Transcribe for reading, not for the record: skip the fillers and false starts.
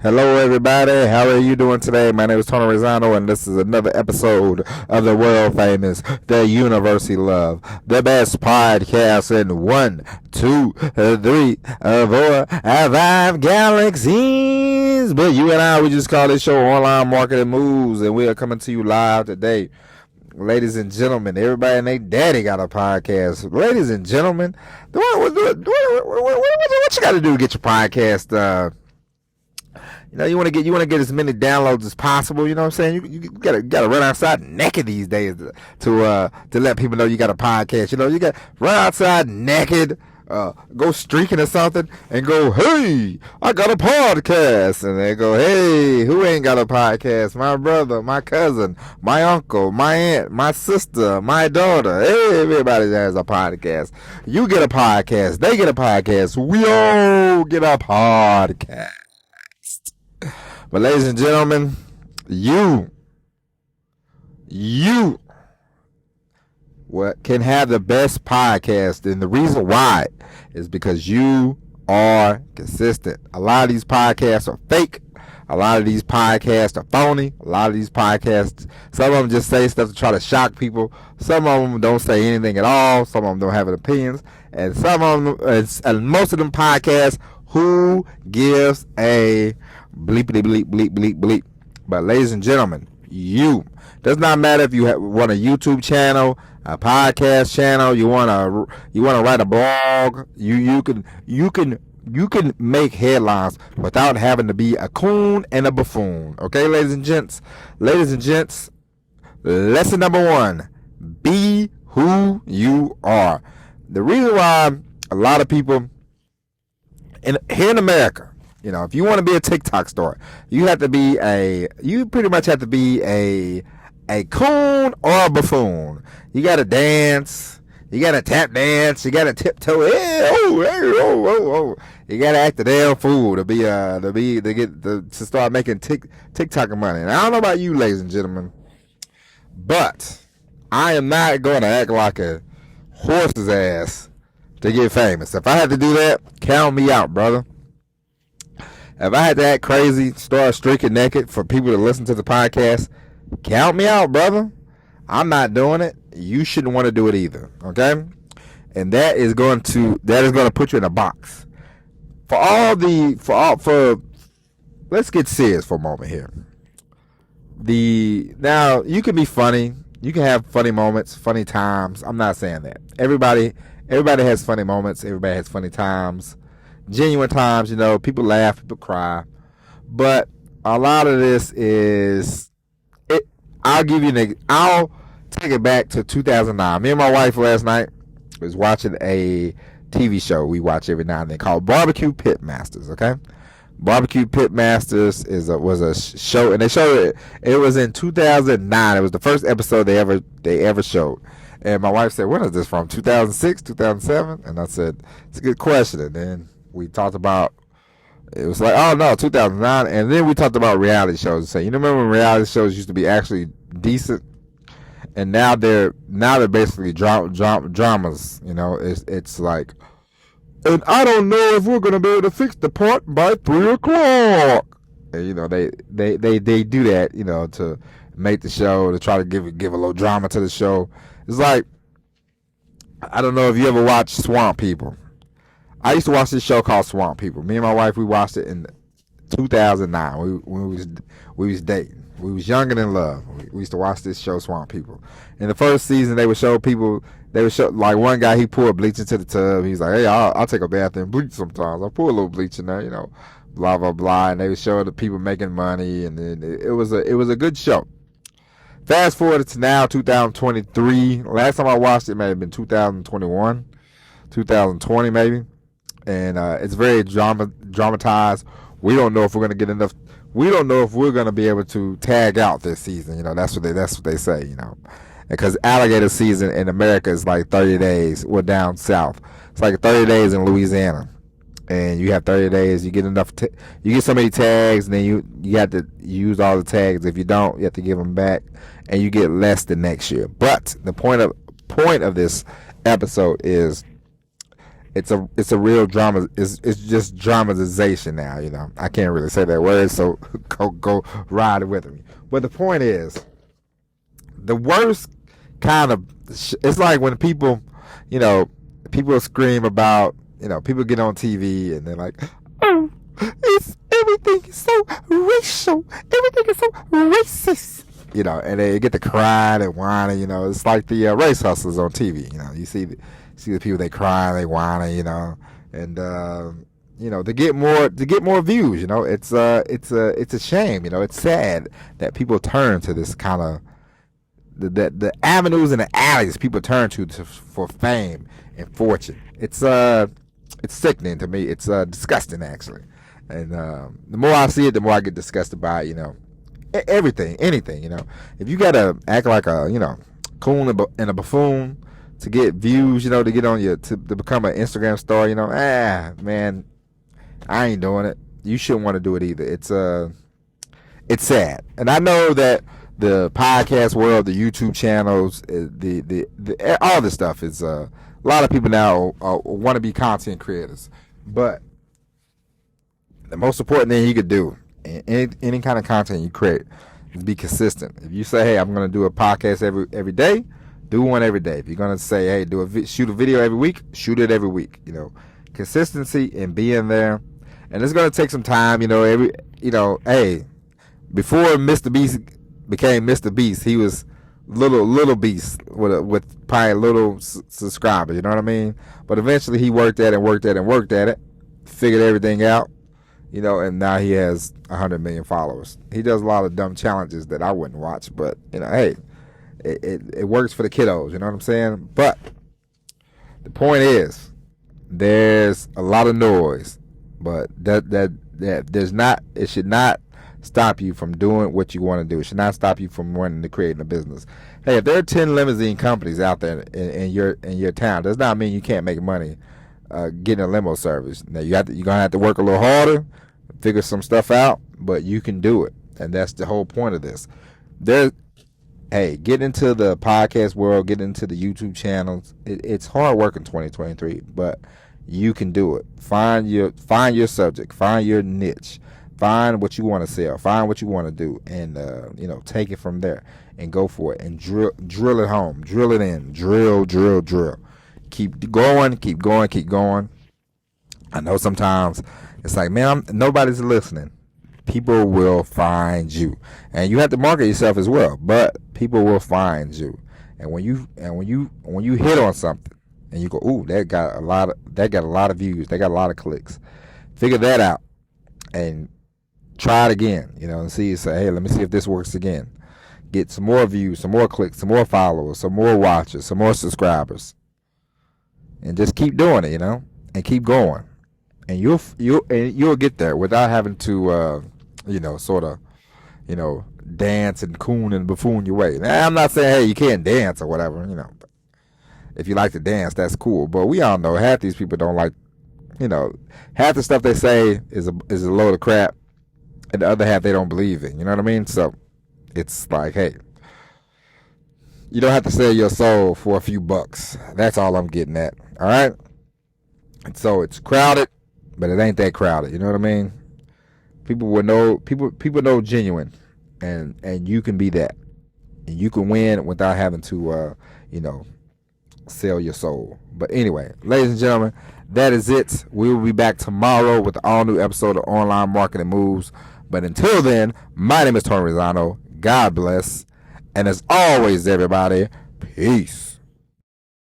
Hello, everybody. How are you doing today? My name is Tony Rosano, and this is another episode of the world famous, the University Love, the best podcast in 1, 2, 3, 4, 5 galaxies. But you and I, we just call this show Online Marketing Moves, and we are coming to you live today. Ladies and gentlemen, everybody and their daddy got a podcast. Ladies and gentlemen, what you got to do to get your podcast? You want to get as many downloads as possible. You know what I'm saying? You gotta run outside naked these days to let people know you got a podcast. You got run outside naked, go streaking or something, and go, hey, I got a podcast, and they go, hey, who ain't got a podcast? My brother, my cousin, my uncle, my aunt, my sister, my daughter. Hey, everybody has a podcast. You get a podcast. They get a podcast. We all get a podcast. But ladies and gentlemen, you can have the best podcast, and the reason why is because you are consistent. A lot of these podcasts are fake. A lot of these podcasts are phony. A lot of these podcasts, some of them just say stuff to try to shock people. Some of them don't say anything at all. Some of them don't have opinions. And some of them, and most of them podcasts, who gives a bleepity bleep bleep bleep bleep? But ladies and gentlemen, does not matter if you want a YouTube channel, a podcast channel, you want to write a blog, you can make headlines without having to be a coon and a buffoon. Okay, ladies and gents, lesson number 1: be who you are. The reason why a lot of people here in America, if you want to be a TikTok star, you pretty much have to be a coon or a buffoon. You got to dance. You got to tap dance. You got to tiptoe. Oh. You got to act the damn fool to start making TikTok money. And I don't know about you, ladies and gentlemen, but I am not going to act like a horse's ass to get famous. If I had to do that, count me out, brother. If I had to act crazy, start streaking naked for people to listen to the podcast, count me out, brother. I'm not doing it. You shouldn't want to do it either, okay? And that is going to put you in a box. Let's get serious for a moment here. Now you can be funny. You can have funny moments, funny times. I'm not saying that. Everybody has funny moments. Everybody has funny times. Genuine times, people laugh, people cry. But a lot of this is I'll take it back to 2009. Me and my wife last night was watching a TV show we watch every now and then called Barbecue Pit Masters, okay? Barbecue Pit Masters was a show, and they showed it was in 2009. It was the first episode they ever showed. And my wife said, when is this from? 2006, 2007? And I said, it's a good question. And then we talked about, it was like, oh no, 2009. And then we talked about reality shows. So, remember when reality shows used to be actually decent? And now they're basically dramas. It's like, and I don't know if we're going to be able to fix the part by 3 o'clock. And, they do that, to make the show, to try to give a little drama to the show. It's like, I don't know if you ever watched Swamp People. I used to watch this show called Swamp People. Me and my wife, we watched it in 2009. We was dating. We was young and in love. We used to watch this show, Swamp People. In the first season, they would show like one guy, he poured bleach into the tub. He's like, hey, I'll take a bath in bleach sometimes. I'll pour a little bleach in there, blah, blah, blah. And they would show the people making money. And then it was a good show. Fast forward to now, 2023. Last time I watched it may have been 2021, 2020 maybe. And it's very dramatized. We don't know if we're going to get enough. We don't know if we're going to be able to tag out this season. That's what they say, Because alligator season in America is like 30 days. We're down south. It's like 30 days in Louisiana. And you have 30 days. You get you get so many tags, and then you have to use all the tags. If you don't, you have to give them back, and you get less the next year. But the point of this episode is it's a real drama. It's just dramatization now. I can't really say that word, so go ride with me. But the point is, the worst kind of it's like when you know, people scream about, people get on TV and they're like, oh, it's everything is so racial, everything is so racist, and they get to crying and whining. It's like the race hustlers on TV. You see the people, they cry, they whining, and to get more views. It's a shame. It's sad that people turn to this kind of the avenues and the alleys people turn to for fame and fortune. It's sickening to me. It's disgusting, actually. And the more I see it, the more I get disgusted by it. Everything, anything. If you gotta act like a coon and a buffoon to get views, to get on to become an Instagram star, man, I ain't doing it. You shouldn't want to do it either. It's sad, and I know that the podcast world, the YouTube channels, the all this stuff is a lot of people now want to be content creators, but the most important thing you could do in any kind of content you create is be consistent. If you say, hey, I'm going to do a podcast every day, do one every day. If you're going to say, hey, shoot a video every week, shoot it every week. Consistency and being there, and it's going to take some time. Hey, before Mr. Beast became Mr. Beast, he was little beast with probably little subscribers. You know what I mean? But eventually he worked at it, figured everything out. And now he has 100 million followers. He does a lot of dumb challenges that I wouldn't watch, but hey, it works for the kiddos. You know what I'm saying? But the point is, there's a lot of noise, but that there's not. It should not stop you from doing what you want to do. It should not stop you from wanting to create a business. Hey, if there are 10 limousine companies out there in your town, does not mean you can't make money getting a limo service. Now you're gonna have to work a little harder, figure some stuff out, but you can do it, and that's the whole point of this. Get into the podcast world, get into the YouTube channels. It's hard work in 2023, but you can do it. Find your subject, find your niche, find what you want to sell, find what you want to do, and take it from there and go for it and drill it home, drill it in, drill. Keep going. I know sometimes it's like, man, nobody's listening. People will find you, and you have to market yourself as well. But people will find you, and when you hit on something, and you go, ooh, that got a lot of views, they got a lot of clicks. Figure that out, and try it again. And say, hey, let me see if this works again. Get some more views, some more clicks, some more followers, some more watchers, some more subscribers. And just keep doing it, and keep going, and you'll get there without having to, dance and coon and buffoon your way. Now, I'm not saying, hey, you can't dance or whatever, but if you like to dance, that's cool. But we all know half these people don't like, half the stuff they say is a load of crap, and the other half they don't believe in. You know what I mean? So it's like, hey, you don't have to sell your soul for a few bucks. That's all I'm getting at. All right? And so it's crowded, but it ain't that crowded. You know what I mean? People will know. People know genuine, and you can be that, and you can win without having to, sell your soul. But anyway, ladies and gentlemen, that is it. We will be back tomorrow with an all new episode of Online Marketing Moves. But until then, my name is Tony Rizzano. God bless. And as always, everybody, peace.